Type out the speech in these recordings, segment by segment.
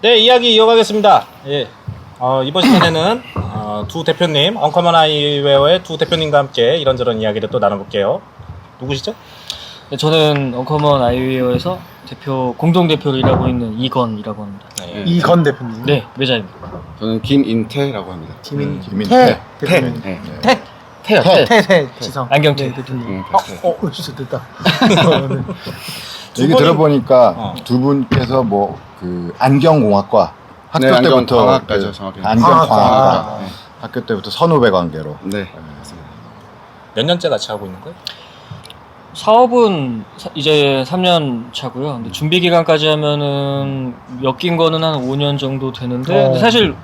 네, 이야기 이어가겠습니다. 예. 이번 시간에는 두 대표님, 언커먼 아이웨어의 두 대표님과 함께 이런저런 이야기를 또 나눠볼게요. 누구시죠? 네, 저는 언커먼 아이웨어에서 공동 대표를 일하고 있는 이건이라고 합니다. 네. 이건 대표님. 네, 매장입니다. 저는 김인태라고 합니다. 김인태 대표님. 네. 태태 지성. 안경태. 네, 대표님. 네, 진짜 됐다. 얘기 분이- 들어보니까 두 분께서 뭐 그 안경공학과 학교 네, 때부터 안경광학과죠, 정확히. 안경광학과 네. 학교 때부터 선후배 관계로. 네. 몇 년째 같이 하고 있는 거예요? 사업은 이제 3년 차고요. 근데 준비 기간까지 하면은 엮인 거는 한 5년 정도 되는데 근데 사실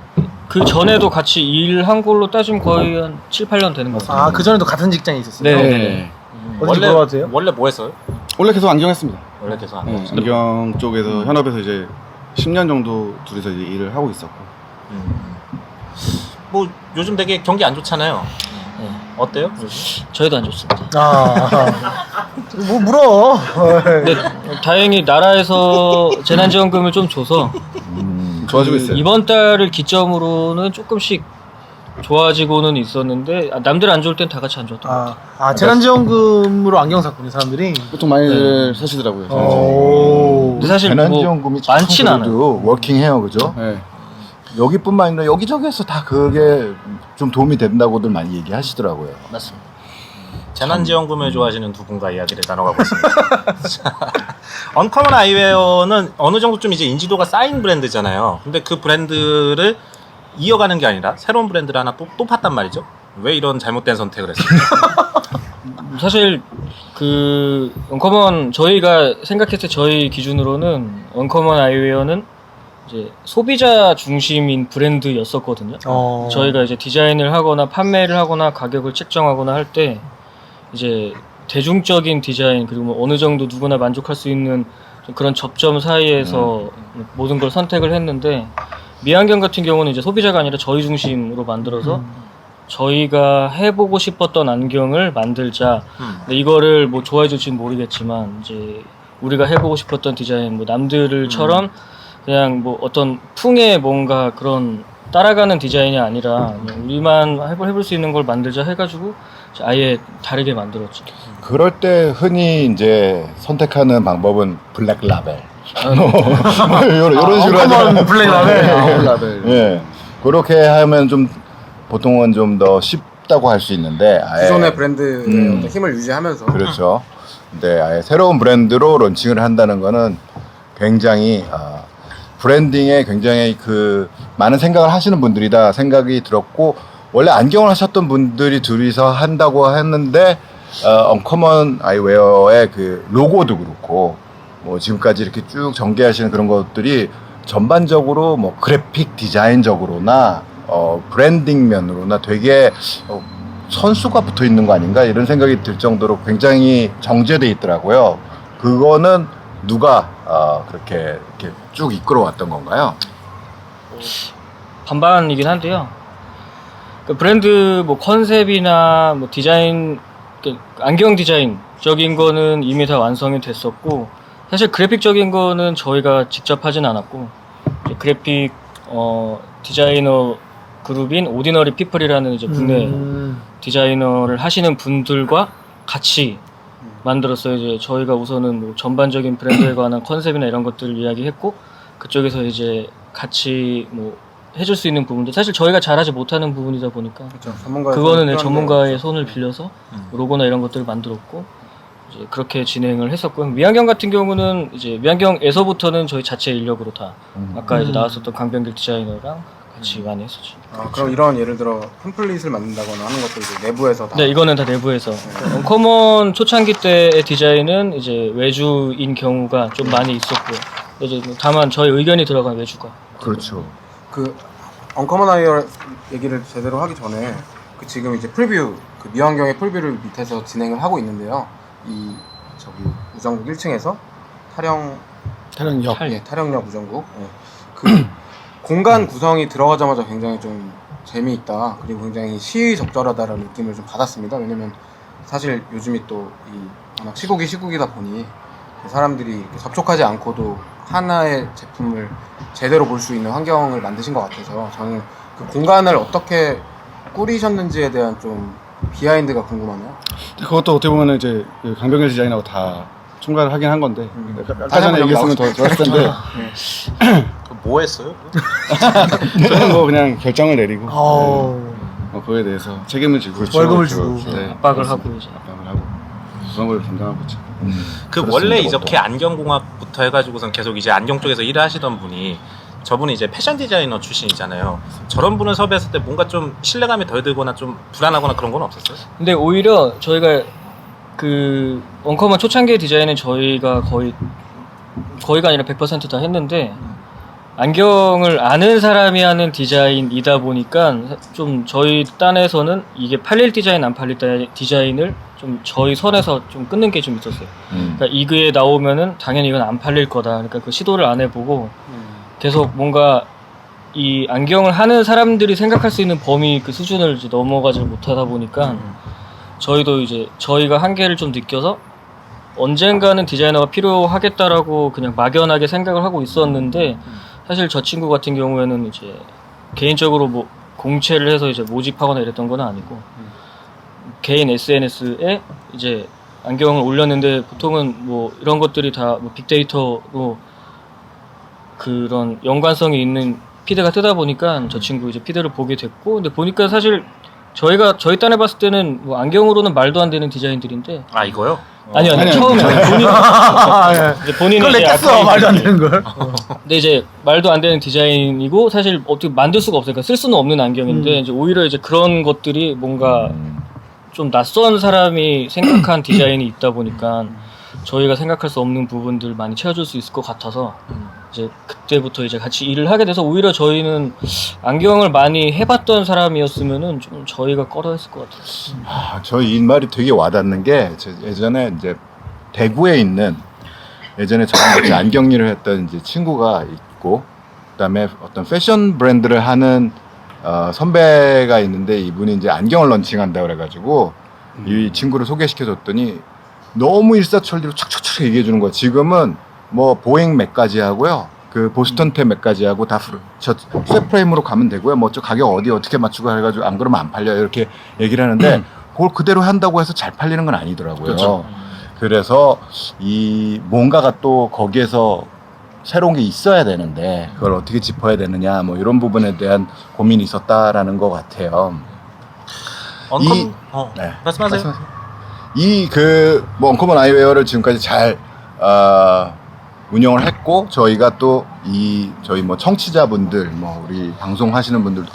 그 전에도 같이 일한 걸로 따지면 거의 한 7, 8년 되는 것 같아요. 그 전에도 같은 직장에 있었어요. 네. 어딘지 물어봐도 돼요? 원래 뭐 했어요? 원래 계속 안경했습니다. 원래 계속 안 네, 했어요. 안경 쪽에서 현업에서 이제 10년 정도 둘이서 이제 일을 하고 있었고. 뭐 요즘 되게 경기 안 좋잖아요. 네. 어때요? 저희도 안 좋습니다. 뭐 물어. 근데 다행히 나라에서 재난지원금을 좀 줘서 좋아지고 있어요. 이번 달을 기점으로는 조금씩 좋아지고는 있었는데 남들 안 좋을 땐 다 같이 안 좋았던 것 같아요. 재난지원금으로 안경 샀군요, 사람들이. 보통 많이들 사시더라고요. 근데 사실 재난지원금이 뭐 많진 않아요. 그래도 워킹해요, 그죠? 네. 여기뿐만 아니라 여기저기에서 다 그게 좀 도움이 된다고들 많이 얘기하시더라고요. 맞습니다. 재난지원금을 좋아하시는 두 분과 이야기를 나눠가고 있습니다. 자, 언커먼 아이웨어는 어느 정도 좀 이제 인지도가 쌓인 브랜드잖아요. 근데 그 브랜드를 이어가는 게 아니라 새로운 브랜드를 하나 또 팠단 말이죠. 왜 이런 잘못된 선택을 했습니까? 사실 그 언커먼 저희가 생각했을 때 저희 기준으로는 언커먼 아이웨어는 이제 소비자 중심인 브랜드였었거든요. 저희가 이제 디자인을 하거나 판매를 하거나 가격을 책정하거나 할 때 이제 대중적인 디자인 그리고 뭐 어느 정도 누구나 만족할 수 있는 그런 접점 사이에서 모든 걸 선택을 했는데 미안경 같은 경우는 이제 소비자가 아니라 저희 중심으로 만들어서 저희가 해보고 싶었던 안경을 만들자. 근데 이거를 뭐 좋아해 줄지는 모르겠지만 이제 우리가 해보고 싶었던 디자인 뭐 남들처럼 그냥 뭐 어떤 풍의 뭔가 그런 따라가는 디자인이 아니라 그냥 우리만 해볼 수 있는 걸 만들자 해가지고 아예 다르게 만들었죠. 그럴 때 흔히 이제 선택하는 방법은 블랙 라벨. 이런 식으로 언커먼 블랙 라벨. 아웃라벨. 예. 그렇게 하면 좀 보통은 좀 더 쉽다고 할 수 있는데 아예 기존의 브랜드의 어떤 힘을 유지하면서 그렇죠. 근데 아예 새로운 브랜드로 론칭을 한다는 거는 굉장히 브랜딩에 굉장히 그 많은 생각을 하시는 분들이다 생각이 들었고 원래 안경을 하셨던 분들이 둘이서 한다고 했는데 언커먼 아이웨어의 그 로고도 그렇고 뭐 지금까지 이렇게 쭉 전개하시는 그런 것들이 전반적으로 뭐 그래픽 디자인적으로나 브랜딩 면으로나 되게 선수가 붙어 있는 거 아닌가 이런 생각이 들 정도로 굉장히 정제돼 있더라고요. 그거는 누가 그렇게 이렇게 쭉 이끌어왔던 건가요? 반반이긴 한데요. 그 브랜드 뭐 컨셉이나 뭐 디자인, 안경 디자인적인 거는 이미 다 완성이 됐었고, 사실 그래픽적인 거는 저희가 직접 하진 않았고, 이제 그래픽 디자이너 그룹인 오디너리 피플이라는 이제 국내 디자이너를 하시는 분들과 같이 만들었어요. 이제 저희가 우선은 뭐 전반적인 브랜드에 관한 컨셉이나 이런 것들을 이야기했고, 그쪽에서 이제 같이 뭐 해줄 수 있는 부분도 사실 저희가 잘하지 못하는 부분이다 보니까 그거는 전문가의 손을 빌려서 로고나 이런 것들을 만들었고 이제 그렇게 진행을 했었고 미안경 같은 경우는 이제 미안경에서부터는 저희 자체 인력으로 다 아까 이제 나왔었던 강병길 디자이너랑 같이 많이 했었죠. 그럼 이런 예를 들어 템플릿을 만든다거나 하는 것도 이제 내부에서 다 네, 이거는 다 내부에서. 언커먼 초창기 때의 디자인은 이제 외주인 경우가 좀 많이 있었고 이제 다만 저희 의견이 들어간 외주가. 그렇죠. 그 언커먼 아이웨어 얘기를 제대로 하기 전에 그 지금 이제 프리뷰 그 미완경의 프리뷰를 밑에서 진행을 하고 있는데요. 이 저기 우정국 1층에서 타령역. 타령역 우정국 그 공간 구성이 들어가자마자 굉장히 좀 재미있다 그리고 굉장히 시의적절하다라는 느낌을 좀 받았습니다. 왜냐면 사실 요즘이 또 이 워낙 시국이다 보니 사람들이 이렇게 접촉하지 않고도 하나의 제품을 제대로 볼 수 있는 환경을 만드신 것 같아서 저는 그 공간을 어떻게 꾸리셨는지에 대한 좀 비하인드가 궁금하네요. 그것도 어떻게 보면 이제 그 강병일 디자이너가 다 총괄을 하긴 한 건데 아까 전에 다시 얘기했으면 더 좋았을 텐데 뭐 했어요? 저는 뭐 그냥 결정을 내리고 어. 그거에 대해서 책임을 지고 월급을 주고. 네, 압박을 하고 이제. 압박을 하고 그런 걸 담당하고 있죠. 그 원래 이렇게 안경공학부터 해가지고선 계속 이제 안경 쪽에서 일을 하시던 분이 저분이 이제 패션 디자이너 출신이잖아요. 저런 분을 섭외했을 때 뭔가 좀 신뢰감이 덜 들거나 좀 불안하거나 그런 건 없었어요? 근데 오히려 저희가 그 원컴은 초창기 디자인은 저희가 거의가 아니라 100%다 했는데 안경을 아는 사람이 하는 디자인이다 보니까 좀 저희 딴에서는 이게 팔릴 디자인 안 팔릴 디자인을 좀 저희 선에서 좀 끊는 게 좀 있었어요. 그러니까 이거에 나오면은 당연히 이건 안 팔릴 거다. 그러니까 그 시도를 안 해보고 계속 뭔가 이 안경을 하는 사람들이 생각할 수 있는 범위 그 수준을 이제 넘어가지 못하다 보니까 저희도 이제 저희가 한계를 좀 느껴서 언젠가는 디자이너가 필요하겠다라고 그냥 막연하게 생각을 하고 있었는데 사실 저 친구 같은 경우에는 이제 개인적으로 뭐 공채를 해서 이제 모집하거나 이랬던 건 아니고 개인 SNS에 이제 안경을 올렸는데 보통은 뭐 이런 것들이 다 뭐 빅데이터로 그런 연관성이 있는 피드가 뜨다 보니까 저 친구 이제 피드를 보게 됐고 근데 보니까 사실 저희 딴에 봤을 때는 뭐 안경으로는 말도 안 되는 디자인들인데 아 이거요? 아니요 아니요. 처음에 본인이 그걸 이제 냈겠어 말도 안 되는 걸. 근데 이제 말도 안 되는 디자인이고 사실 어떻게 만들 수가 없으니까 쓸 수는 없는 안경인데 이제 오히려 이제 그런 것들이 뭔가 좀 낯선 사람이 생각한 디자인이 있다 보니까 저희가 생각할 수 없는 부분들 많이 채워줄 수 있을 것 같아서 이제 그때부터 이제 같이 일을 하게 돼서 오히려 저희는 안경을 많이 해봤던 사람이었으면은 좀 저희가 꺼려했을 것 같아요. 저 이 말이 되게 와닿는 게 예전에 이제 대구에 있는 예전에 저랑 같이 안경 일을 했던 이제 친구가 있고 그다음에 어떤 패션 브랜드를 하는 선배가 있는데 이분이 이제 안경을 런칭한다 그래가지고 이 친구를 소개시켜줬더니 너무 일사천리로 촥촥촥 얘기해 주는 거야. 지금은 뭐 보잉 맥까지 하고요. 그 보스턴 탭 맥까지 하고 다 저 쇠프레임으로 가면 되고요. 뭐 저 가격 어떻게 맞추고 해가지고 안 그러면 안 팔려요. 이렇게 얘기를 하는데 그걸 그대로 한다고 해서 잘 팔리는 건 아니더라고요. 그렇죠. 그래서 이 뭔가가 또 거기에서 새로운 게 있어야 되는데 그걸 어떻게 짚어야 되느냐 뭐 이런 부분에 대한 고민이 있었다라는 것 같아요. 네. 말씀하세요. 이 뭐 언커먼 아이웨어를 지금까지 잘 운영을 했고 저희가 또 저희 뭐 청취자분들 뭐 우리 방송하시는 분들도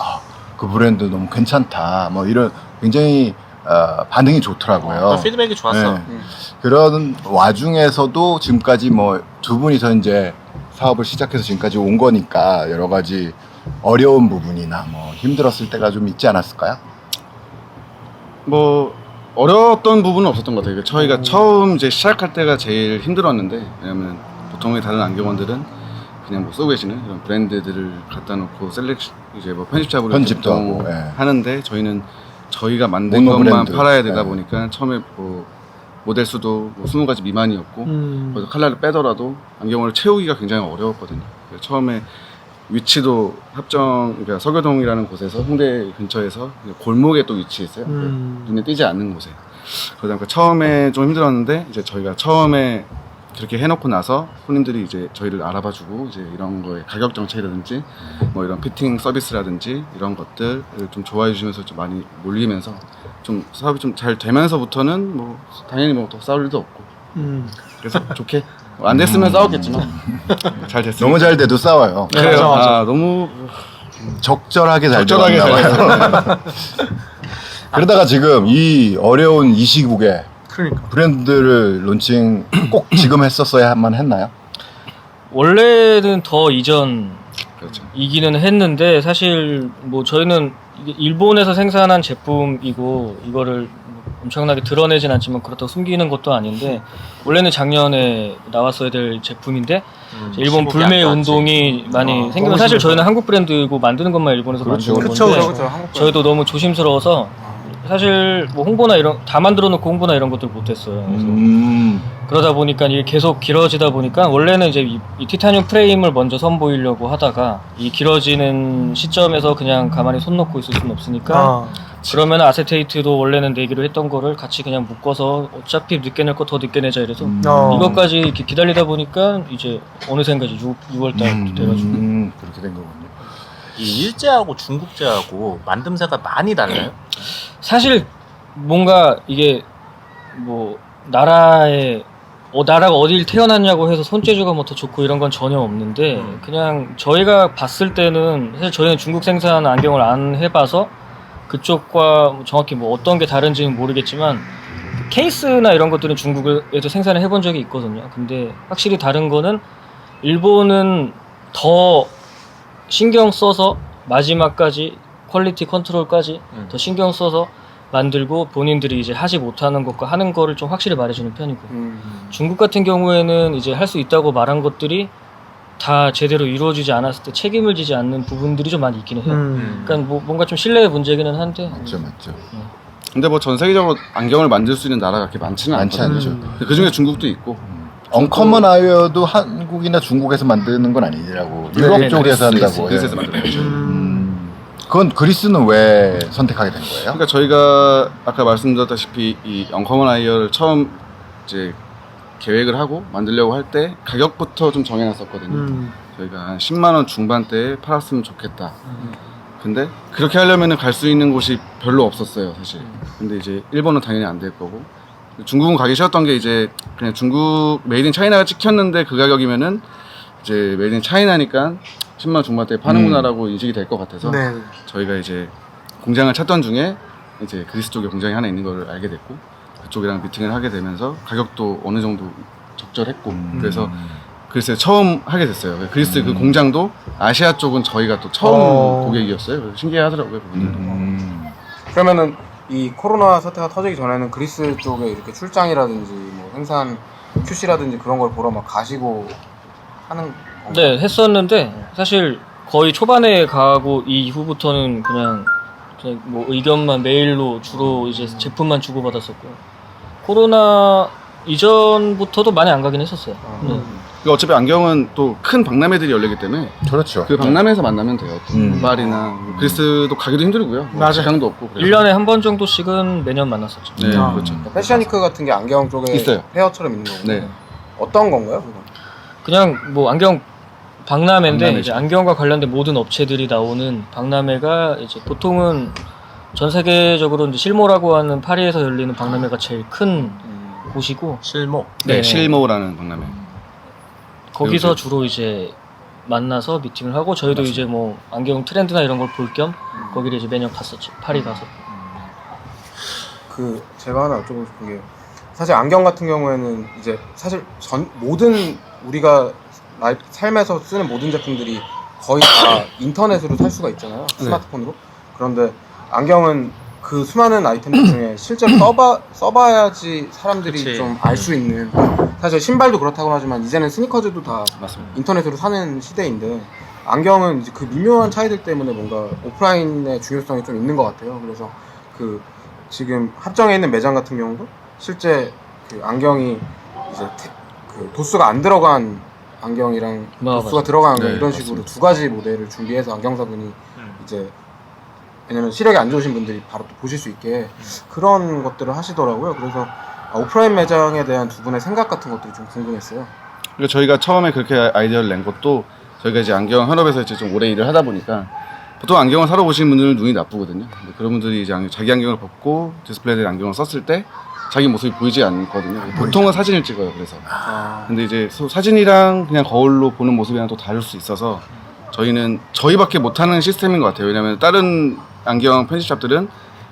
그 브랜드 너무 괜찮다 뭐 이런 굉장히 반응이 좋더라고요. 피드백이 좋았어. 네. 그런 와중에서도 지금까지 뭐 두 분이서 이제 사업을 시작해서 지금까지 온 거니까 여러 가지 어려운 부분이나 뭐 힘들었을 때가 좀 있지 않았을까요? 뭐 어려웠던 부분은 없었던 것 같아요. 저희가 처음 이제 시작할 때가 제일 힘들었는데 왜냐면 보통의 다른 안경원들은 그냥 뭐 쓰고 계시는 이런 브랜드들을 갖다 놓고 이제 뭐 편집잡으로 편집도 보통 하고, 예. 하는데 저희는 저희가 만든 모노 것만 브랜드. 팔아야 되다 예. 보니까 처음에 뭐 모델 수도 뭐 20가지 미만이었고 그래서 컬러를 빼더라도 안경을 채우기가 굉장히 어려웠거든요. 그래서 처음에 위치도 그러니까 서교동이라는 곳에서 홍대 근처에서 골목에 또 위치했어요. 눈에 띄지 않는 곳에. 그러다 보니까 처음에 좀 힘들었는데 이제 저희가 처음에 그렇게 해놓고 나서 손님들이 이제 저희를 알아봐주고 이제 이런 거에 가격 정책이라든지 뭐 이런 피팅 서비스라든지 이런 것들을 좀 좋아해 주시면서 좀 많이 몰리면서 좀 사업이 좀 잘 되면서부터는 뭐 당연히 뭐 더 싸울 일도 없고 그래서 좋게 안 됐으면 싸웠겠지만 잘 됐어요. 너무 잘 돼도 싸워요. 그래요. 너무 적절하게 잘 적절하게 되었나 잘 봐요. 그러다가 지금 이 어려운 이 시국에 그러니까. 브랜드를 론칭 꼭 지금 했었어야만 했나요? 원래는 더 이전 그렇죠. 이기는 했는데 사실 뭐 저희는 이게 일본에서 생산한 제품이고 이거를 엄청나게 드러내진 않지만 그렇다고 숨기는 것도 아닌데 원래는 작년에 나왔어야 될 제품인데 일본 시국이 불매 안 좋았지. 운동이 많이 생기면 사실 저희는 한국 브랜드고 만드는 것만 일본에서 그렇죠. 만드는 그쵸, 건데 그쵸. 한국 저희도 너무 조심스러워서 사실 뭐 홍보나 이런 다 만들어 놓고 홍보나 이런 것들 못했어요. 그래서 그러다 보니까 이게 계속 길어지다 보니까 원래는 이제 이 티타늄 프레임을 먼저 선보이려고 하다가 이 길어지는 시점에서 그냥 가만히 손 놓고 있을 수는 없으니까 그러면 아세테이트도 원래는 내기로 했던 거를 같이 그냥 묶어서 어차피 늦게 낼 거 더 늦게 내자 이래서 이것까지 이렇게 기다리다 보니까 이제 어느샌가 이제 6월 달 돼가지고 그렇게 된 거군요. 이 일제하고 중국제하고 만듦새가 많이 달라요? 사실 뭔가 이게 뭐 나라가 어딜 태어났냐고 해서 손재주가 뭐 더 좋고 이런 건 전혀 없는데 그냥 저희가 봤을 때는 사실 저희는 중국 생산 안경을 안 해봐서 그쪽과 정확히 뭐 어떤 게 다른지는 모르겠지만 케이스나 이런 것들은 중국에서 생산을 해본 적이 있거든요. 근데 확실히 다른 거는 일본은 더 신경 써서 마지막까지 퀄리티 컨트롤까지 더 신경 써서 만들고 본인들이 이제 하지 못하는 것과 하는 거를 좀 확실히 말해주는 편이고 중국 같은 경우에는 이제 할 수 있다고 말한 것들이 다 제대로 이루어지지 않았을 때 책임을 지지 않는 부분들이 좀 많이 있기는 해요. 그러니까 뭐 뭔가 좀 신뢰의 문제기는 한데 맞죠. 근데 뭐 전 세계적으로 안경을 만들 수 있는 나라가 그렇게 많지는 많지 않거든요. 않죠. 그 중에 중국도 있고. 언커먼 아이웨어도 한국이나 중국에서 만드는 건 아니라고 유럽 네, 쪽에서 한다고. 그리스에서 만드는 거죠. 그건 그리스는 왜 선택하게 된 거예요? 그러니까 저희가 아까 말씀드렸다시피 이 언커먼 아이어를 처음 이제 계획을 하고 만들려고 할 때 가격부터 좀 정해놨었거든요. 저희가 한 10만 원 중반대에 팔았으면 좋겠다. 근데 그렇게 하려면은 갈 수 있는 곳이 별로 없었어요, 사실. 근데 이제 일본은 당연히 안 될 거고. 중국은 가기 싫었던 게 이제 그냥 중국 메이드 인 차이나가 찍혔는데 그 가격이면은 이제 메이드 인 차이나니까 10만 원 중반대에 파는구나라고 인식이 될 것 같아서 저희가 이제 공장을 찾던 중에 이제 그리스 쪽에 공장이 하나 있는 걸 알게 됐고 그쪽이랑 미팅을 하게 되면서 가격도 어느 정도 적절했고 그래서 그리스에 처음 하게 됐어요. 그리스 그 공장도 아시아 쪽은 저희가 또 처음 고객이었어요. 그래서 신기하더라고요, 그분들도. 그러면은 이 코로나 사태가 터지기 전에는 그리스 쪽에 이렇게 출장이라든지 뭐 생산 QC라든지 그런 걸 보러 막 가시고 하는 건가요? 네 했었는데 사실 거의 초반에 가고 이후부터는 그냥 뭐 의견만 메일로 주로 이제 제품만 주고받았었고요. 코로나 이전부터도 많이 안 가긴 했었어요. 그 어차피 안경은 또 큰 박람회들이 열리기 때문에 그렇죠. 그 박람회에서 만나면 돼요. 파리나 그리스도 가기도 힘들고요. 뭐 시간도 없고. 그래서. 1년에 한 번 정도씩은 매년 만났었죠. 네, 그렇죠. 패션위크 같은 게 안경 쪽에 있어요. 페어처럼 있는 거고 네. 어떤 건가요? 그건? 그냥 뭐 안경 박람회인데 박람회죠. 이제 안경과 관련된 모든 업체들이 나오는 박람회가 이제 보통은 전 세계적으로 이제 실모라고 하는 파리에서 열리는 박람회가 제일 큰 곳이고 실모. 네, 실모라는 박람회. 거기서 그리고 주로 이제 만나서 미팅을 하고 저희도 이제 뭐 안경 트렌드나 이런 걸 볼 겸 거기를 이제 매년 갔었죠. 파리 가서. 그 제가 하나 여쭤보고 싶은 게 사실 안경 같은 경우에는 이제 사실 모든 우리가 삶에서 쓰는 모든 제품들이 거의 다 인터넷으로 살 수가 있잖아요. 스마트폰으로. 그런데 안경은 그 수많은 아이템들 중에 실제로 써봐야지 사람들이 그치. 좀 알 수 있는 사실 신발도 그렇다고 하지만 이제는 스니커즈도 다 맞습니다. 인터넷으로 사는 시대인데 안경은 이제 그 미묘한 차이들 때문에 뭔가 오프라인의 중요성이 좀 있는 것 같아요. 그래서 그 지금 합정에 있는 매장 같은 경우도 실제 그 안경이 이제 그 도수가 안 들어간 안경이랑 도수가 맞아요. 들어간 안경 네, 이런 식으로 두 가지 모델을 준비해서 안경사분이 이제 왜냐면 시력이 안 좋으신 분들이 바로 또 보실 수 있게 그런 것들을 하시더라고요. 그래서 오프라인 매장에 대한 두 분의 생각 같은 것들이 좀 궁금했어요. 그러니까 저희가 처음에 그렇게 아이디어를 낸 것도 저희가 이제 안경 산업에서 이제 좀 오래 일을 하다 보니까 보통 안경을 사러 오시는 분들은 눈이 나쁘거든요. 근데 그런 분들이 이제 자기 안경을 벗고 디스플레이된 안경을 썼을 때 자기 모습이 보이지 않거든요. 보통은 사진을 찍어요. 그래서 근데 이제 사진이랑 그냥 거울로 보는 모습이랑 또 다를 수 있어서 저희는 저희밖에 못하는 시스템인 것 같아요. 왜냐하면 다른 안경 편집샵들은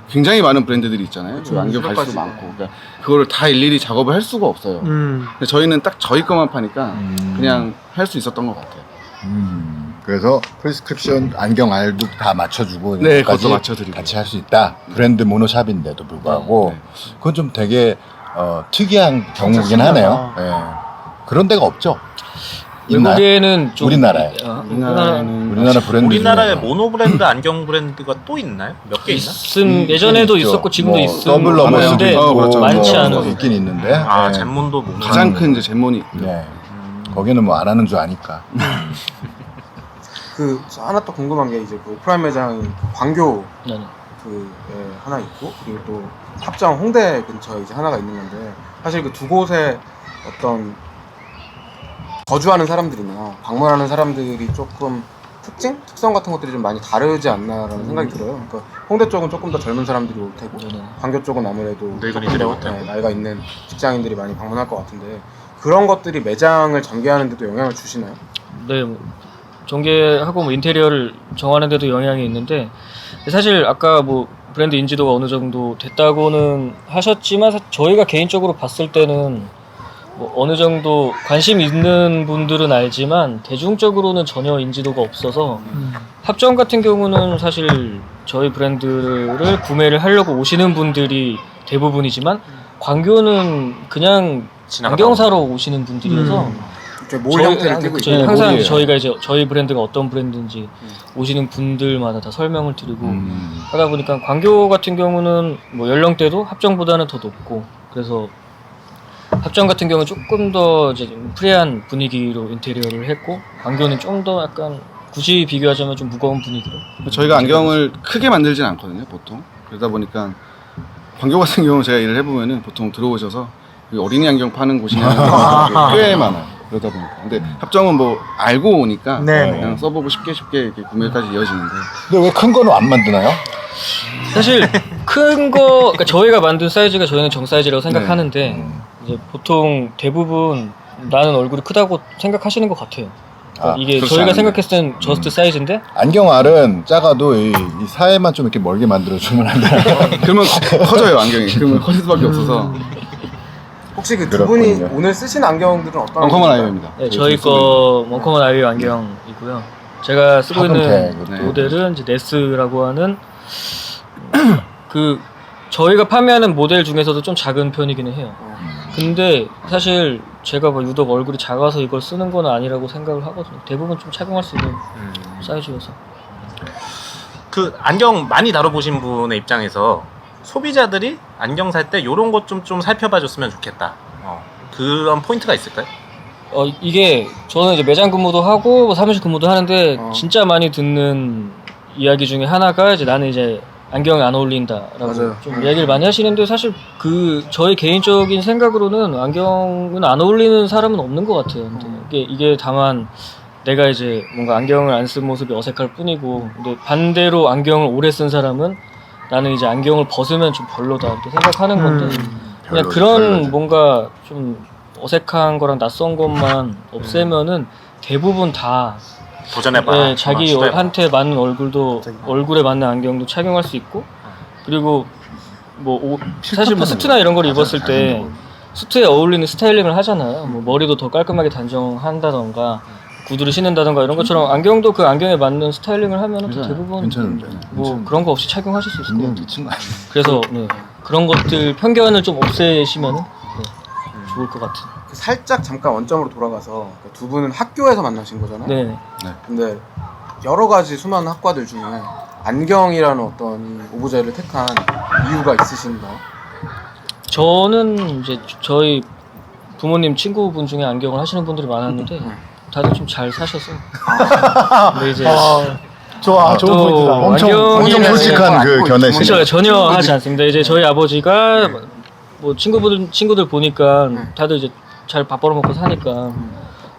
굉장히 많은 브랜드들이 있잖아요. 안경 갈수도 많고 그러니까 그거를 다 일일이 작업을 할 수가 없어요. 근데 저희는 딱 저희 것만 파니까 그냥 할 수 있었던 것 같아요. 그래서 프리스크립션 안경 알도 다 맞춰주고 네, 이것까지 그것도 맞춰드리고. 같이 할 수 있다. 브랜드 모노샵인데도 불구하고 네. 그건 좀 되게 특이한 경우긴 하네요. 예. 그런 데가 없죠. 있나요? 외국에는 좀 우리나라에. 우리나라 브랜드 우리나라에 중에서. 모노 브랜드 안경 브랜드가 또 있나요? 몇 개 있나? 예전에도 있죠. 있었고 지금도 뭐 더블 있는데 러버스도 있고 그렇죠. 많지 뭐 않은. 있긴 있는데 아, 네. 젠몬도 모노. 가장 큰 이제 젠몬이 있고요. 네. 거기는 뭐 안 하는 줄 아니까. 그 하나 또 궁금한 게 이제 그 오프라인 매장이 그 광교 네. 그 하나 있고 그리고 또 합정 홍대 근처에 이제 하나가 있는 건데 사실 그 두 곳에 어떤 거주하는 사람들이나 방문하는 사람들이 조금 특성 같은 것들이 좀 많이 다르지 않나라는 생각이 들어요. 그러니까 홍대 쪽은 조금 더 젊은 사람들이 올 테고 네네. 광교 쪽은 아무래도 늙은이들이 조금 올 더, 테고. 나이가 있는 직장인들이 많이 방문할 것 같은데 그런 것들이 매장을 전개하는 데도 영향을 주시나요? 네, 뭐 전개하고 뭐 인테리어를 정하는 데도 영향이 있는데 사실 아까 뭐 브랜드 인지도가 어느 정도 됐다고는 하셨지만 저희가 개인적으로 봤을 때는 뭐 어느 정도 관심 있는 분들은 알지만 대중적으로는 전혀 인지도가 없어서 합정 같은 경우는 사실 저희 브랜드를 구매를 하려고 오시는 분들이 대부분이지만 광교는 그냥 안경 사러 오시는 분들이어서 몰 형태를 띄고 저희 있고 항상 몰이에요. 저희가 이제 저희 브랜드가 어떤 브랜드인지 오시는 분들마다 다 설명을 드리고 하다 보니까 광교 같은 경우는 뭐 연령대도 합정보다는 더 높고 그래서 합정 같은 경우는 조금 더 이제 좀 프리한 분위기로 인테리어를 했고 광교는 좀 더 약간 굳이 비교하자면 좀 무거운 분위기로 저희가 안경을 크게 만들진 않거든요, 보통. 그러다 보니까 광교 같은 경우 제가 일을 해보면은 보통 들어오셔서 여기 어린이 안경 파는 곳이냐 꽤 많아요. 그러다 보니까. 근데 합정은 뭐 알고 오니까 네. 그냥 써보고 쉽게 이렇게 구매까지 이어지는데 근데 왜 큰 거는 안 만드나요? 사실 큰 거 그러니까 저희가 만든 사이즈가 저희는 정 사이즈라고 생각하는데 이제 보통 대부분 나는 얼굴이 크다고 생각하시는 것 같아요. 그러니까 이게 그렇지 저희가 않은데. 생각했을 땐 저스트 사이즈인데 안경 알은 작아도 이 사이만 좀 이렇게 멀게 만들어 주면 안 되나요? 그러면 커져요, 안경이. 그러면 커질 수밖에 없어서. 혹시 그 두 분이 그렇군요. 오늘 쓰신 안경들은 어떤 언커먼 안경일까요? 아이웨입니다. 네, 저희 거 원커먼 아이웨어 안경이고요. 제가 쓰고 있는 하금택, 네. 모델은 이제 네스라고 하는 그 저희가 판매하는 모델 중에서도 좀 작은 편이기는 해요. 근데 사실 제가 뭐 유독 얼굴이 작아서 이걸 쓰는 건 아니라고 생각을 하거든요. 대부분 좀 착용할 수 있는 사이즈여서. 그 안경 많이 다뤄보신 분의 입장에서 소비자들이 안경 살 때 이런 것 좀 살펴봐 줬으면 좋겠다. 그런 포인트가 있을까요? 이게 저는 이제 매장 근무도 하고 뭐 사무실 근무도 하는데 어. 진짜 많이 듣는 이야기 중에 하나가 이제 나는 이제 안경이 안 어울린다라고 맞아요. 좀 이야기를 많이 하시는데 사실 그 저희 개인적인 생각으로는 안경은 안 어울리는 사람은 없는 것 같아요. 근데 이게 다만 내가 이제 뭔가 안경을 안 쓴 모습이 어색할 뿐이고 근데 반대로 안경을 오래 쓴 사람은 나는 이제 안경을 벗으면 좀 별로다 이렇게 생각하는 건데 그냥 별로지, 그런 별로지. 뭔가 좀 어색한 거랑 낯선 것만 없애면은 대부분 다 도전해봐. 네, 자기 시도해봐. 한테 맞는 얼굴도 얼굴에 맞는 안경도 착용할 수 있고 그리고 뭐 사실 뭐 수트나 이런 걸 입었을 때 수트에 어울리는 스타일링을 하잖아요. 뭐 머리도 더 깔끔하게 단정한다던가 구두를 신는다던가 이런 것처럼 안경도 그 안경에 맞는 스타일링을 하면 대부분 괜찮은데. 뭐 그런 거 없이 착용하실 수 있을 것 안경 같아요. 미친 거 아니야? 그래서 네, 그런 것들 편견을 좀 없애시면은 좋을 것 같은. 그 살짝 잠깐 원점으로 돌아가서 그두 분은 학교에서 만나신 거잖아요. 네. 근데 여러 가지 수많은 학과들 중에 안경이라는 어떤 오브제를 택한 이유가 있으신가요? 저는 이제 저희 부모님 친구분 중에 안경을 하시는 분들이 많았는데 다들 좀 잘 사셔서. 근데 이제 좋아, 좋은 또 포인트다. 엄청 안경이 솔직한 그 견해시네. 그렇죠. 전혀 하지 않습니다. 이제 저희 아버지가 뭐 친구들 보니까 다들 이제 잘 밥 벌어먹고 사니까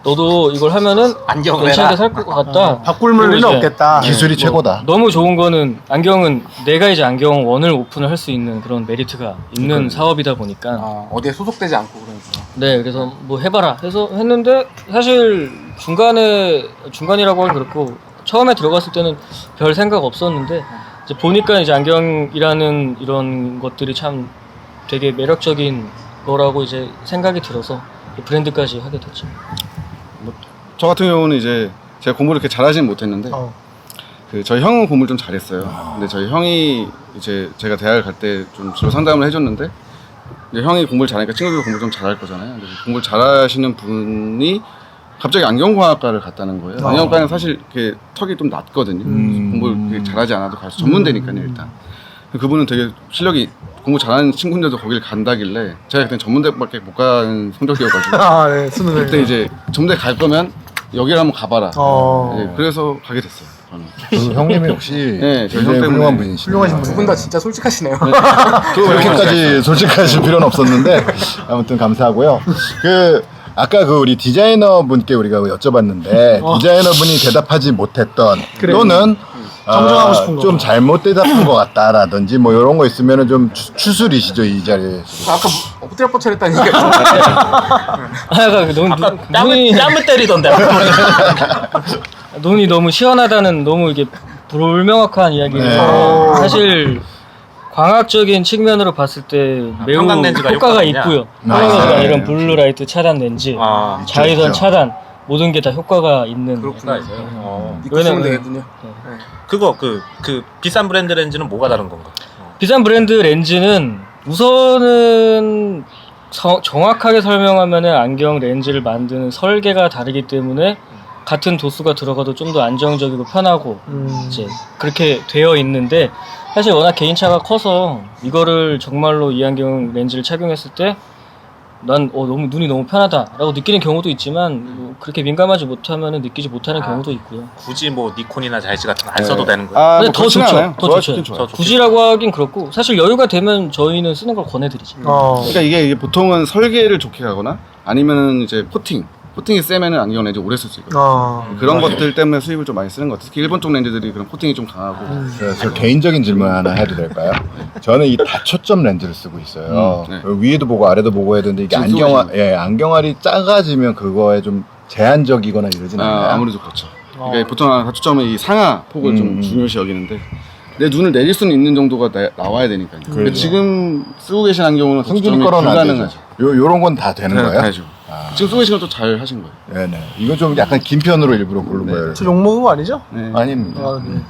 너도 이걸 하면은 안경을 괜찮게 해라. 살 것 같다. 바꿀 물리는 그리고 이제 없겠다. 기술이 최고다. 너무 좋은 거는 안경은 내가 이제 안경원을 오픈을 할 수 있는 그런 메리트가 있는 사업이다 보니까 어디에 소속되지 않고 그러니까. 네, 그래서 뭐 해봐라 해서 했는데 사실 중간이라고 하긴 그렇고 처음에 들어갔을 때는 별 생각 없었는데 이제 보니까 이제 안경이라는 이런 것들이 참 되게 매력적인 거라고 이제 생각이 들어서 브랜드까지 하게 됐죠. 저 같은 경우는 이제 제가 공부를 그렇게 잘하지는 못했는데 그 저희 형은 공부를 좀 잘했어요. 근데 저희 형이 이제 제가 대학을 갈 때 좀 주로 상담을 해줬는데 이제 형이 공부를 잘하니까 친구들도 공부 좀 잘할 거잖아요. 근데 공부를 잘하시는 분이 갑자기 안경공학과를 갔다는 거예요. 안경과는 사실 이렇게 턱이 좀 낮거든요. 공부를 그렇게 잘하지 않아도 가서 전문대니까요 일단. 그분은 되게 실력이 공부 잘하는 친구인데도 거기를 간다길래 제가 그때 전문대밖에 못 간 성적이어가지고 아, 네, 수능을. 그때 이제 전문대 갈 거면 여기를 한번 가봐라. 네, 그래서 가게 됐어요. 저는. 그 형님이 역시 네, 저희 굉장히 형 때문에 훌륭한 분이시네요. 훌륭하신 두 분 다 진짜 솔직하시네요. 그렇게까지 솔직하실 필요는 없었는데 아무튼 감사하고요. 아까 우리 디자이너 분께 우리가 여쭤봤는데 디자이너 분이 대답하지 못했던 그래. 또는 정정하고 싶은 거. 좀 잘못 대답한 것 같다라든지 뭐 이런 거 있으면은 좀 추술이시죠 이 자리에. 아까 엎드려 뻗쳐랬다는 얘기가 아까 땀을 때리던데. 눈이 너무 시원하다는 너무 이게 불명확한 이야기를 네. 사실 광학적인 측면으로 봤을 때 매우 형광 렌즈가 효과가 효과가 있고요. 있냐? 형광렌즈가 네. 이런 블루라이트 차단 렌즈, 아, 자외선 있죠. 차단 모든 게 다 효과가 있는. 그렇구나. 믿고 왜냐면- 쓰면 되겠군요. 그거 그 비싼 브랜드 렌즈는 뭐가 다른 건가? 비싼 브랜드 렌즈는 우선은 정확하게 설명하면은 안경 렌즈를 만드는 설계가 다르기 때문에 같은 도수가 들어가도 좀 더 안정적이고 편하고 이제 그렇게 되어 있는데 사실 워낙 개인차가 커서 이거를 정말로 이 안경 렌즈를 착용했을 때 난 너무 눈이 너무 편하다라고 느끼는 경우도 있지만 뭐 그렇게 민감하지 못하면은 느끼지 못하는 경우도 있고요. 굳이 뭐 니콘이나 자이즈 같은 거 안 써도 되는 거야? 아, 근데 뭐 더 그렇진 좋죠. 않아요. 더 좋아요, 좋죠. 좋긴 좋아요. 굳이라고 하긴 그렇고 사실 여유가 되면 저희는 쓰는 걸 권해드리죠. 그러니까 이게 보통은 설계를 좋게 가거나 아니면은 이제 코팅이 세면은 안경 렌즈 오래 쓸 수 있거든요. 그런 것들 때문에 수입을 좀 많이 쓰는 것 같아요. 특히 일본 쪽 렌즈들이 그런 코팅이 좀 강하고. 저 개인적인 질문 하나 해도 될까요? 저는 이 다초점 렌즈를 쓰고 있어요. 네. 위에도 보고 아래도 보고 해야 되는데 이게 지금 안경알이 작아지면 그거에 좀 제한적이거나 이러진 않나요? 아무래도 그렇죠. 그러니까 보통 다초점은 이 상하 폭을 좀 중요시 여기는데 내 눈을 내릴 수는 있는 정도가 나와야 되니까요. 근데 지금 쓰고 계신 안경은 성준이 다초점이 거로는 안 불가능하죠. 되죠. 요런 건 다 되는 거예요? 다죠. 지금 쓰고 계신 것도 잘 하신 거예요. 네네. 이거 좀 약간 긴 편으로 일부러 고른 거예요. 저 욕먹은 거 아니죠? 네. 아닙니다. 아, 네.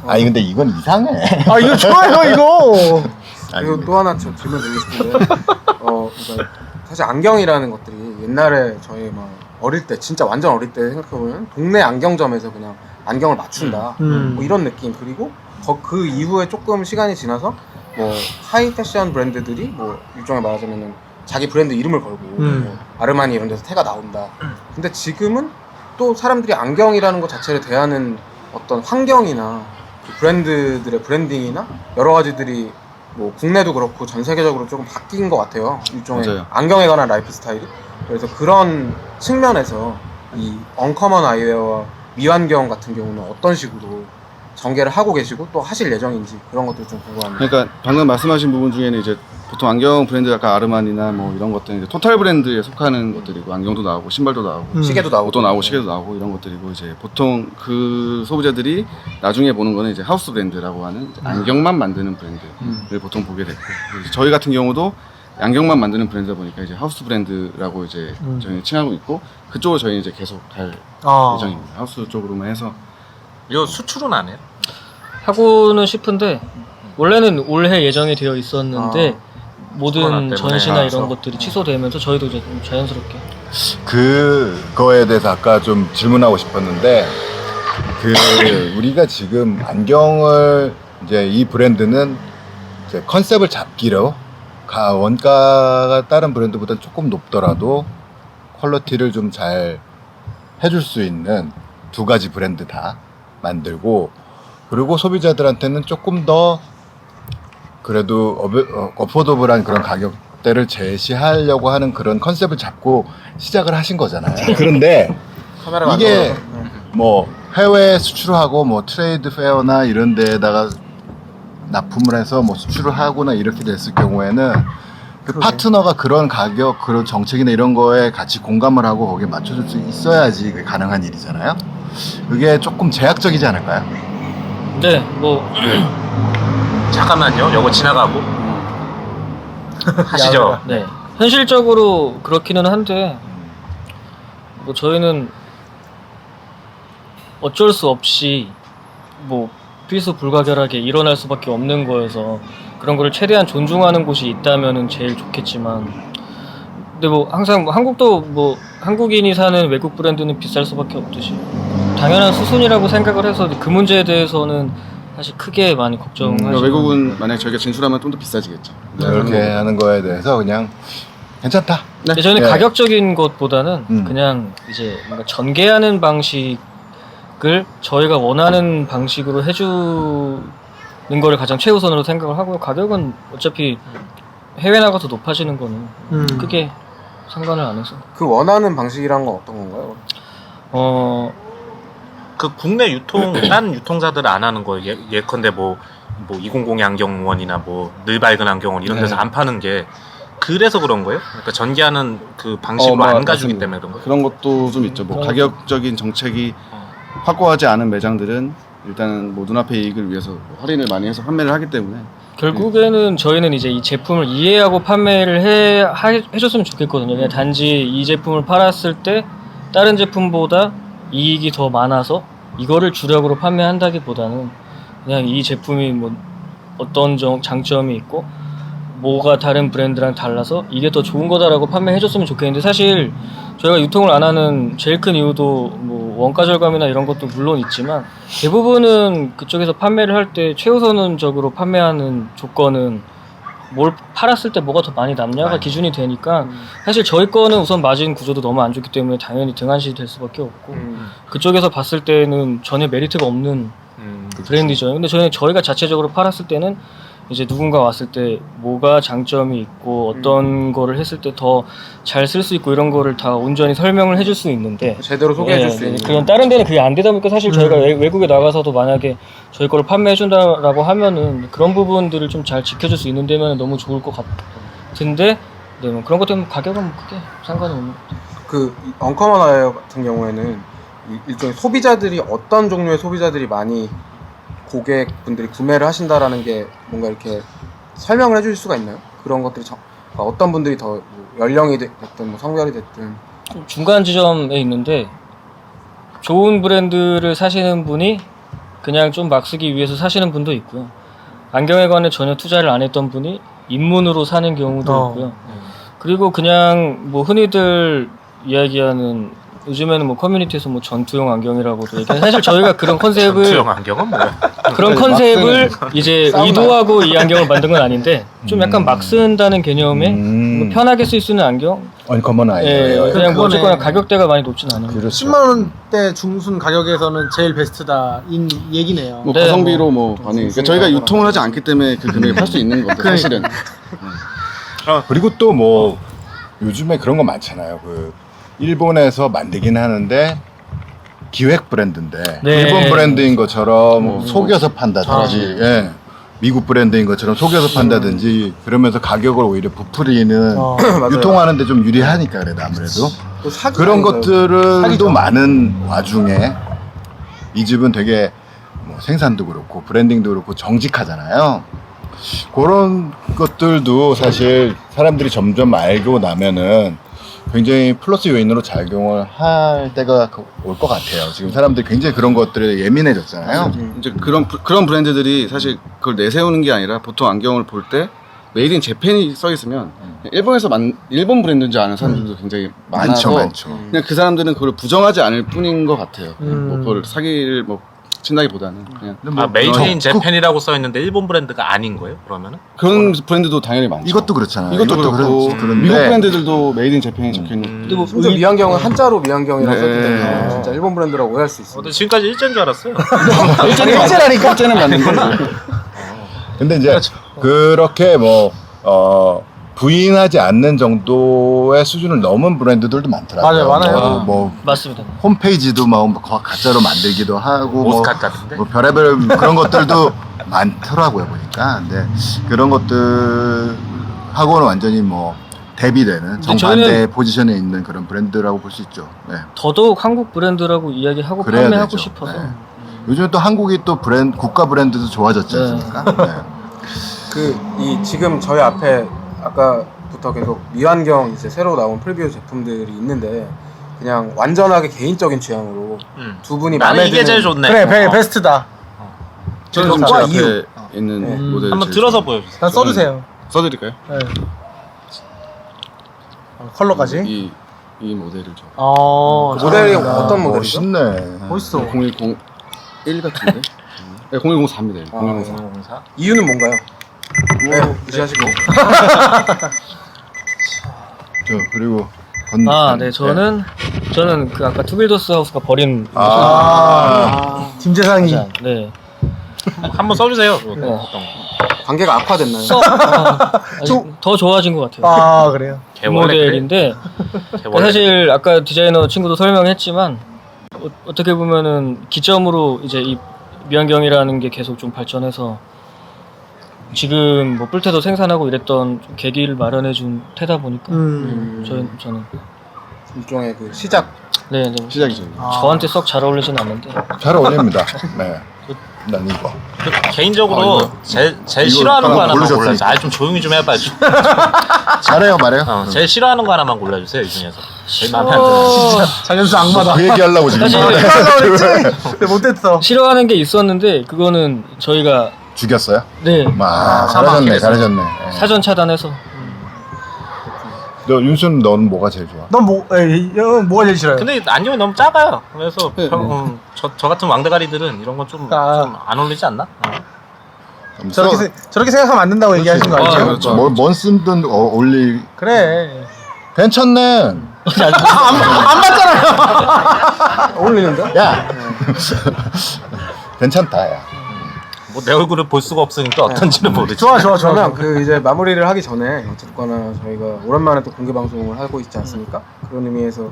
아니 근데 이건 이상해. 아, 이거 좋아요, 이거. 그리고 또 하나 저 질문 드리고 싶은데 그러니까 사실 안경이라는 것들이 옛날에 저희 막 어릴 때 진짜 완전 어릴 때 생각해보면 동네 안경점에서 그냥 안경을 맞춘다 뭐 이런 느낌. 그리고 그 이후에 조금 시간이 지나서 뭐 하이 패션 브랜드들이 뭐 일종의 말하자면은 자기 브랜드 이름을 걸고 뭐 아르마니 이런 데서 태가 나온다. 근데 지금은 또 사람들이 안경이라는 것 자체를 대하는 어떤 환경이나 그 브랜드들의 브랜딩이나 여러 가지들이 뭐 국내도 그렇고 전 세계적으로 조금 바뀐 것 같아요. 일종의 맞아요. 안경에 관한 라이프 스타일이. 그래서 그런 측면에서 이 언커먼 아이웨어와 미완경 같은 경우는 어떤 식으로 전개를 하고 계시고 또 하실 예정인지 그런 것들 좀 궁금합니다. 그러니까 방금 말씀하신 부분 중에는 이제 보통 안경 브랜드 약간 아르마니나 뭐 이런 것들은 이제 토탈 브랜드에 속하는 것들이고 안경도 나오고 신발도 나오고 시계도 나오고 옷도 나오고 시계도 나오고 이런 것들이고 이제 보통 그 소비자들이 나중에 보는 거는 이제 하우스 브랜드라고 하는 이제 안경만 만드는 브랜드를 보통 보게 됐고 이제 저희 같은 경우도 안경만 만드는 브랜드다 보니까 이제 하우스 브랜드라고 이제 저희는 칭하고 있고 그쪽으로 저희 이제 계속 갈 예정입니다. 하우스 쪽으로만 해서 이거 수출은 안 해요? 하고는 싶은데 원래는 올해 예정이 되어 있었는데 코로나 모든 때문에. 전시나 이런 것들이 취소되면서 저희도 이제 좀 자연스럽게 그거에 대해서 아까 좀 질문하고 싶었는데 우리가 지금 안경을 이제 이 브랜드는 이제 컨셉을 잡기로 원가가 다른 브랜드보다 조금 높더라도 퀄리티를 좀 잘 해줄 수 있는 두 가지 브랜드 다 만들고 그리고 소비자들한테는 조금 더 그래도 어포더블한 그런 가격대를 제시하려고 하는 그런 컨셉을 잡고 시작을 하신 거잖아요. 그런데 카메라가 안 이게 나와서. 뭐 해외 수출하고 뭐 트레이드 페어나 이런 데다가 납품을 해서 뭐 수출을 하거나 이렇게 됐을 경우에는 그 파트너가 그런 가격, 그런 정책이나 이런 거에 같이 공감을 하고 거기에 맞춰줄 수 있어야지 그게 가능한 일이잖아요. 그게 조금 제약적이지 않을까요? 네, 뭐 잠깐만요. 요거 지나가고 하시죠. 네. 현실적으로 그렇기는 한데 뭐 저희는 어쩔 수 없이 뭐 필수 불가결하게 일어날 수밖에 없는 거여서 그런 거를 최대한 존중하는 곳이 있다면은 제일 좋겠지만 근데 뭐 항상 뭐 한국도 뭐 한국인이 사는 외국 브랜드는 비쌀 수밖에 없듯이 당연한 수순이라고 생각을 해서 그 문제에 대해서는 사실 크게 많이 걱정하시는 그러니까 외국은 만약 저희가 진출하면 좀 더 비싸지겠죠. 그렇게 하는 거에 대해서 그냥 괜찮다. 근데 저는 네. 가격적인 것보다는 음. 그냥 이제 뭔가 전개하는 방식을 저희가 원하는 방식으로 해주는 거를 가장 최우선으로 생각을 하고요. 가격은 어차피 해외 나가서 높아지는 거는 크게 상관을 안 해서. 그 원하는 방식이란 건 어떤 건가요? 그 국내 유통 다른 유통사들 안 하는 거 예컨대 뭐 200 안경원이나 뭐 늘 밝은 안경원 이런 데서 네. 안 파는 게 그래서 그런 거예요? 그러니까 전개하는 그 방식으로 안 가주기 때문에 그런 거예요? 그런 것도 좀 있죠. 뭐 가격적인 정책이 확고하지 않은 매장들은 일단은 뭐 눈앞의 이익을 위해서 뭐 할인을 많이 해서 판매를 하기 때문에 결국에는 저희는 이제 이 제품을 이해하고 판매를 해줬으면 좋겠거든요. 그냥 단지 이 제품을 팔았을 때 다른 제품보다 이익이 더 많아서 이거를 주력으로 판매한다기보다는 그냥 이 제품이 뭐 어떤 장점이 있고 뭐가 다른 브랜드랑 달라서 이게 더 좋은 거다라고 판매해줬으면 좋겠는데 사실 저희가 유통을 안 하는 제일 큰 이유도 뭐 원가 절감이나 이런 것도 물론 있지만 대부분은 그쪽에서 판매를 할 때 최우선적으로 판매하는 조건은 뭘 팔았을 때 뭐가 더 많이 남냐가 기준이 되니까 사실 저희 거는 우선 마진 구조도 너무 안 좋기 때문에 당연히 등한시 될 수밖에 없고 그쪽에서 봤을 때는 전혀 메리트가 없는 브랜드죠. 근데 저희가 자체적으로 팔았을 때는 이제 누군가 왔을 때 뭐가 장점이 있고 어떤 거를 했을 때 더 잘 쓸 수 있고 이런 거를 다 온전히 설명을 해줄 수 있는데 제대로 소개해줄 수 있는. 그냥 다른 데는 그게 안 되다 보니까 사실 저희가 외국에 나가서도 만약에 저희 거를 판매해준다라고 하면은 그런 부분들을 좀 잘 지켜줄 수 있는 데면 너무 좋을 것 같은데 네, 뭐 그런 것 때문에 가격은 뭐 크게 상관이 없는 것 같아요. 그 언커먼 아이웨어 같은 경우에는 일종의 소비자들이 어떤 종류의 소비자들이 많이 고객분들이 구매를 하신다라는 게 뭔가 이렇게 설명을 해주실 수가 있나요? 그런 것들이 어떤 분들이 더 연령이 됐든 뭐 성별이 됐든 중간 지점에 있는데 좋은 브랜드를 사시는 분이 그냥 좀 막 쓰기 위해서 사시는 분도 있고요. 안경에 관해 전혀 투자를 안 했던 분이 입문으로 사는 경우도 있고요. 그리고 그냥 뭐 흔히들 이야기하는 요즘에는 뭐 커뮤니티에서 뭐 전투용 안경이라고도 얘기해. 사실 저희가 그런 컨셉을 전투용 안경은 뭐야? 그런 컨셉을 이제 의도하고 이 안경을 만든 건 아닌데 좀 약간 막 쓴다는 개념에 뭐 편하게 쓸 수 있는 안경. 언커먼 아이웨어. 그냥 뭐 그거네. 어쨌거나 가격대가 많이 높진 않아요. 그렇죠. 10만 원대 중순 가격에서는 제일 베스트다 인 얘기네요. 뭐 네, 가성비로 뭐 반응. 그러니까 저희가 유통을 하지 않기 때문에 그 금액에 팔 수 있는 건데 사실은. 그리고 또 뭐 요즘에 그런 거 많잖아요. 그 일본에서 만들긴 하는데 기획 브랜드인데 네. 일본 브랜드인 것처럼 속여서 판다든지 예. 미국 브랜드인 것처럼 속여서 판다든지 그러면서 가격을 오히려 부풀리는 유통하는데 좀 유리하니까 그래도 아무래도 또 사기 그런 아닌가요? 것들은 사기죠. 또 많은 와중에 이 집은 되게 뭐 생산도 그렇고 브랜딩도 그렇고 정직하잖아요. 그런 것들도 사실 사람들이 점점 알고 나면은 굉장히 플러스 요인으로 작용을 할 때가 올 것 같아요. 지금 사람들이 굉장히 그런 것들에 예민해졌잖아요. 이제 그런 브랜드들이 사실 그걸 내세우는 게 아니라 보통 안경을 볼 때 메이드 인 재팬이 써 있으면 일본에서 일본 브랜드인지 아는 사람들도 굉장히 많아서 많죠. 그냥 그 사람들은 그걸 부정하지 않을 뿐인 것 같아요. 뭐 그걸 사기를 뭐 친다기보다는 그냥 아, 메이드 인 재팬이라고 써 있는데 일본 브랜드가 아닌 거예요? 그러면은? 그런 브랜드도 당연히 많죠. 이것도 그렇잖아요. 이것도 그렇고 그런데 미국 브랜드들도 메이드 인 재팬이 적혀 있는. 근데 뭐 심지어 미안경은 한자로 미안경이라고 네. 썼기 때문에 진짜 일본 브랜드라고 오해할 수 있어요. 나 지금까지 일제인 줄 알았어요. 일제라니까 일제는 맞는 거고. 근데 이제 그렇게 뭐 부인하지 않는 정도의 수준을 넘은 브랜드들도 많더라고요. 맞아요, 많아요. 뭐 맞습니다. 홈페이지도 막 가짜로 만들기도 하고 오스카 같은데? 뭐 별의별 그런 것들도 많더라고요 보니까. 근데 그런 것들하고는 완전히 뭐 대비되는 정반대의 포지션에 있는 그런 브랜드라고 볼 수 있죠. 네. 더더욱 한국 브랜드라고 이야기하고 그래야 판매하고 되죠. 싶어서 네. 요즘 또 한국이 또 국가 브랜드도 좋아졌지 네. 않습니까? 네. 이 지금 저희 앞에 아까부터 계속 미완경 이제 새로 나온 프리뷰 제품들이 있는데 그냥 완전하게 개인적인 취향으로 두 분이 나는 마음에 이게 제일 드는 좋네. 그래, 베스트다. 저는 지금 제 와, 앞에 이유. 있는 모델 한번 들어서 보여주세요. 난 써주세요. 써드릴까요? 네. 컬러까지. 이 모델을 줘. 그 모델이 잘한다. 어떤 모델이죠? 멋있네. 멋있어. 0101 같은데? 네, 0104입니다. 0104. 004. 이유는 뭔가요? 네, 무시하시고. 그리고 네, 저는 그 아까 투빌더스 하우스가 버린 김재상이. 모자. 네. 한번 써주세요. 관계가 악화됐나요? 더 좋아진 것 같아요. 그래요. 그 모델인데 사실 아까 디자이너 친구도 설명했지만 어떻게 보면은 기점으로 이제 이 미완경이라는 게 계속 좀 발전해서 지금 뭐 뿔테도 생산하고 이랬던 좀 계기를 마련해준 테다 보니까 저는 일종의 그 시작. 네. 시작이죠. 저한테 썩 잘 어울리진 않는데 잘 어울립니다. 네. 난 이거. 개인적으로 이거. 제일 이거 싫어하는 거 하나만 고르셨으니까. 골라주세요. 좀 조용히 좀 해봐. 좀. 잘해요, 말해요. 제일 싫어하는 거 하나만 골라주세요. 이 중에서. 제일 마음에 안 드는. 장현수 악마다. 그 얘기 하려고 지금. 사실 근데 못했어. 싫어하는 게 있었는데 그거는 저희가 죽였어요? 네 잘하셨네, 잘하셨네. 네. 사전 차단해서 너 윤수는 넌 뭐가 제일 좋아? 넌 뭐가 제일 싫어요? 근데 안경이 너무 작아요. 그래서 저 같은 왕대가리들은 이런 건 좀 안 어울리지 않나? 저렇게 생각하면 안 된다고 얘기하신 거 알죠? 그렇죠. 뭔 쓰든 어울리. 그래. 괜찮네. 안 봤잖아요. 어울리는데? 야. 괜찮다, 야. 뭐 내 얼굴을 볼 수가 없으니까 어떤지는 모르지. 좋아. 그러면 그 이제 마무리를 하기 전에 어쨌거나 저희가 오랜만에 또 공개 방송을 하고 있지 않습니까? 그런 의미에서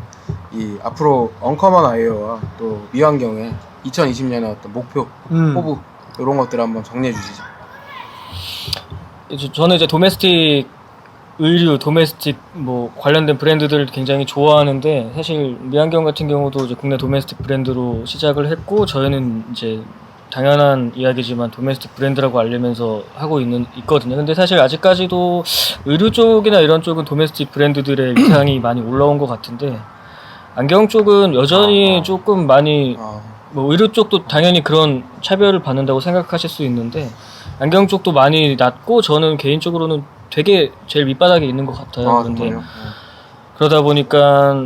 이 앞으로 언커먼 아이웨어와 또 미완경의 2020년에 어떤 목표, 포부 이런 것들을 한번 정리해 주시죠. 저는 이제 도메스틱 의류, 도메스틱 뭐 관련된 브랜드들을 굉장히 좋아하는데 사실 미완경 같은 경우도 이제 국내 도메스틱 브랜드로 시작을 했고 저희는 이제 당연한 이야기지만 도메스틱 브랜드라고 알리면서 하고 있거든요. 근데 사실 아직까지도 의류 쪽이나 이런 쪽은 도메스틱 브랜드들의 위상이 많이 올라온 것 같은데 안경 쪽은 여전히 조금 많이 뭐 의류 쪽도 당연히 그런 차별을 받는다고 생각하실 수 있는데 안경 쪽도 많이 낮고 저는 개인적으로는 되게 제일 밑바닥에 있는 것 같아요. 그런데 정말요? 그러다 보니까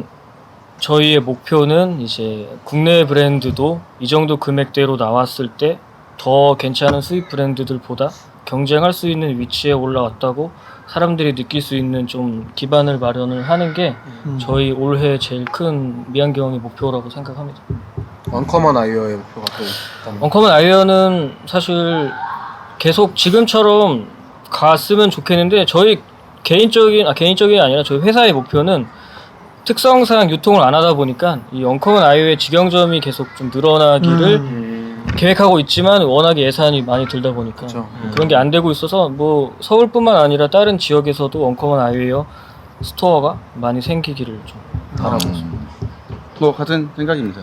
저희의 목표는 이제 국내 브랜드도 이 정도 금액대로 나왔을 때 더 괜찮은 수입 브랜드들보다 경쟁할 수 있는 위치에 올라왔다고 사람들이 느낄 수 있는 좀 기반을 마련을 하는 게 저희 올해 제일 큰 미완경의 목표라고 생각합니다. 언커먼 아이웨어의 목표가 또 있다면 언커먼 아이웨어는 사실 계속 지금처럼 갔으면 좋겠는데 저희 개인적인 아니라 저희 회사의 목표는 특성상 유통을 안 하다 보니까 이 언커먼 아이웨어의 직영점이 계속 좀 늘어나기를 계획하고 있지만 워낙에 예산이 많이 들다 보니까 그런 게 안 되고 있어서 뭐 서울뿐만 아니라 다른 지역에서도 언커먼 아이웨어 스토어가 많이 생기기를 좀 바라고 있습니다. 뭐 같은 생각입니다.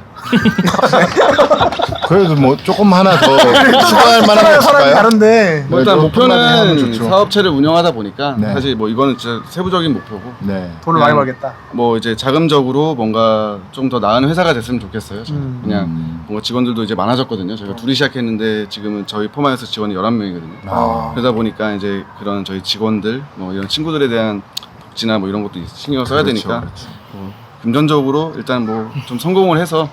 그래도 뭐 조금 하나 더 추가할 만한 거 사람이 있을까요? 다른데. 뭐 일단 한마디 하면 목표는 좋죠. 사업체를 운영하다 보니까 네. 사실 뭐 이거는 진짜 세부적인 목표고 네. 돈을 많이 벌겠다. 뭐 이제 자금적으로 뭔가 좀 더 나은 회사가 됐으면 좋겠어요. 저는. 그냥 뭔가 직원들도 이제 많아졌거든요. 저희가 둘이 시작했는데 지금은 저희 포마에서 직원이 11명이거든요. 그러다 보니까 이제 그런 저희 직원들 뭐 이런 친구들에 대한 복지나 뭐 이런 것도 신경을 써야 되니까 금전적으로 일단 뭐 좀 성공을 해서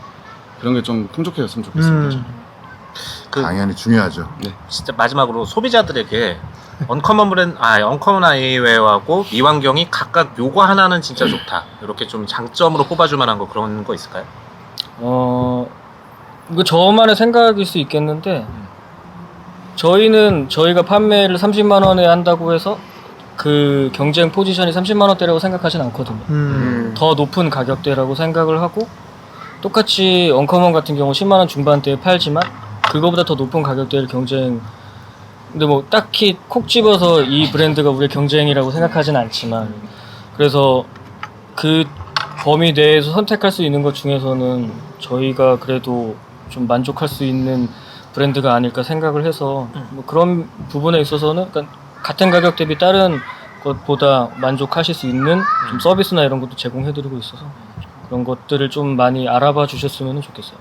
그런 게 좀 풍족해졌으면 좋겠습니다. 당연히 중요하죠. 진짜 마지막으로 소비자들에게 언커먼 아이웨어하고 미완경이 각각 요거 하나는 진짜 좋다. 이렇게 좀 장점으로 꼽아줄 만한 거 그런 거 있을까요? 이거 저만의 생각일 수 있겠는데 저희가 판매를 30만 원에 한다고 해서 그 경쟁 포지션이 30만 원대라고 생각하진 않거든요. 더 높은 가격대라고 생각을 하고 똑같이 언커먼 같은 경우 10만 원 중반대에 팔지만 그거보다 더 높은 가격대를 근데 뭐 딱히 콕 집어서 이 브랜드가 우리의 경쟁이라고 생각하진 않지만 그래서 그 범위 내에서 선택할 수 있는 것 중에서는 저희가 그래도 좀 만족할 수 있는 브랜드가 아닐까 생각을 해서 뭐 그런 부분에 있어서는 그러니까 같은 가격 대비 다른 것보다 만족하실 수 있는 좀 서비스나 이런 것도 제공해드리고 있어서 그런 것들을 좀 많이 알아봐 주셨으면 좋겠어요.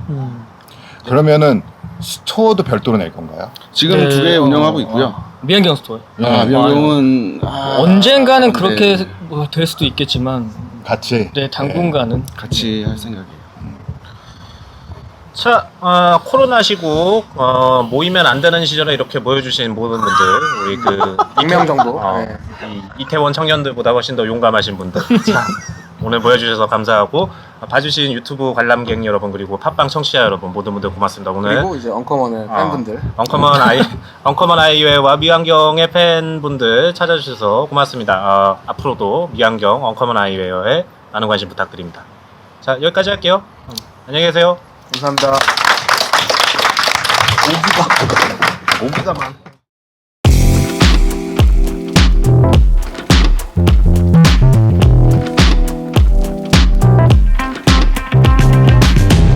그러면은 스토어도 별도로 낼 건가요? 지금 네, 2개 운영하고 있고요. 미안경 스토어. 미안경은 언젠가는 그렇게 뭐 될 수도 있겠지만 같이. 네, 당분간은 같이 할 생각이에요. 자, 코로나 시국 모이면 안 되는 시절에 이렇게 모여주신 모든 분들, 우리 그 2명 정도. 네. 이태원 청년들보다 훨씬 더 용감하신 분들, 자, 오늘 모여주셔서 감사하고 봐주신 유튜브 관람객 여러분 그리고 팟빵 청취자 여러분 모든 분들 고맙습니다. 오늘 그리고 이제 언커먼의 팬분들. 언커먼 아이웨어와 미안경의 팬분들 찾아주셔서 고맙습니다. 앞으로도 미안경, 언커먼 아이웨어에 많은 관심 부탁드립니다. 자, 여기까지 할게요. 안녕히 계세요. 감사합니다. 오기다만.